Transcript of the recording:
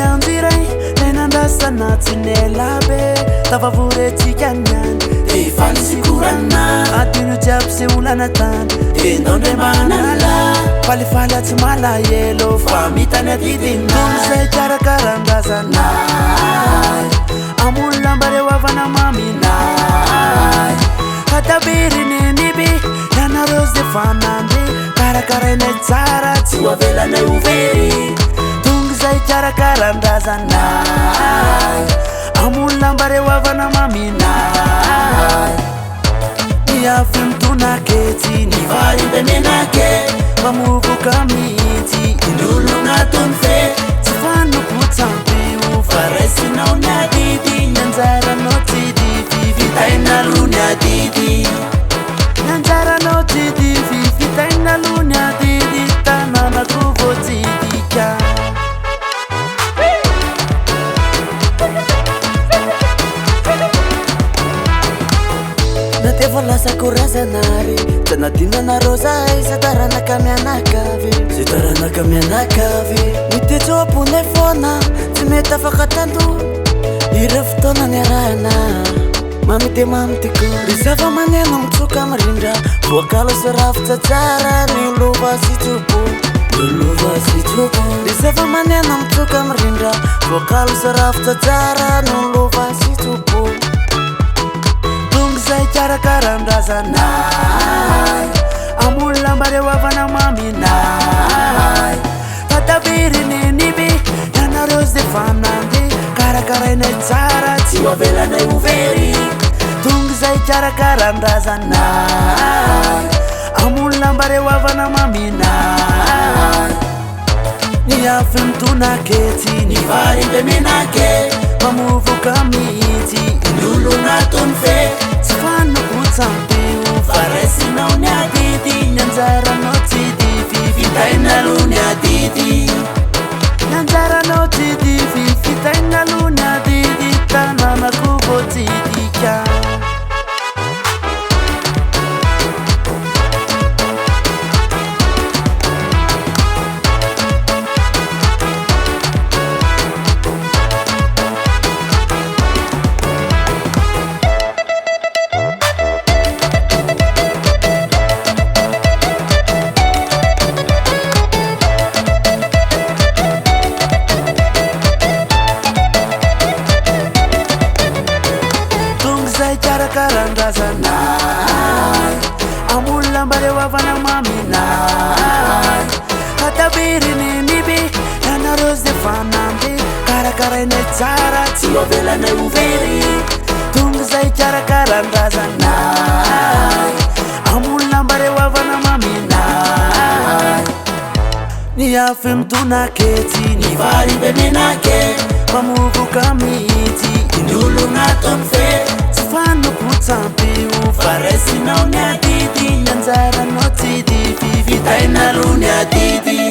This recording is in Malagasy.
anjiray lenandrasanatsinelabe tavavoretikanyany efalisikuranna atino jiaby se olanatany endondremanala falifaly tsy malahelo famitany atidina tolozay karakaran-drazana amolona mbareo avana mamina katabirineniby ianareo ze fanamby karakarainay tsara tsy oavelanay overy tonga zay karakaran-drazana amolona mbareo avana mamina niafy mitonaketsy ny varimbe menake mamovoka mihitsy in'olonatony fe tsy fanokotsampio faraisinao ny adidy nyanjaranao tsy divy vitainalo ny adidy nyanjaranao tsy divy vitainalo ny adidy tananako voatsidika natevolasako razanary janadinanareo zay za taranaka mianakavy zay taranaka mianakavy mitetseo aponay fona tsy mety afaka tando ire fotoana ny arahana mamite mamitiko ry zava-maneno mitsoka mirindra voakalo sy rafitsatsara ny lova sy tsopo ry zava-maneno mitsoka mirindra voakalo sy rafitsatsara ny lova sy tsopo zay karakaran-drazanay amolona mbareo avana maminay tatabirineniby ianareo ze fanamby karakarainay tsara tsy oavelanay overy tonga zay karakaran-drazanay amolona mbareo avana maminay niafy mitonaketsy ny varimbe menake mamovoka mihitsy in'olonatony fe tsy fanokotsampio faraisinao ny adidy nyanjaranao tsy divy vitainalo ny adidy nyanjaranao tsy divy vitainalo ny adidy tananako voatsidika karakaran-drazanay amolona mbareo avana maminay katabirineniby ianareo ze fanamby karakarainay tsara tsy oavelanay overy tonga zay karakaran-drazanay amolona mbareo avana maminay niafy mitonaketsy ny varimbe menake mamovoka mihitsy in'olonatony fe tsy fanokotsampio faraisinao ny adidy nyanjaranao tsy divy vitainalo ny adidy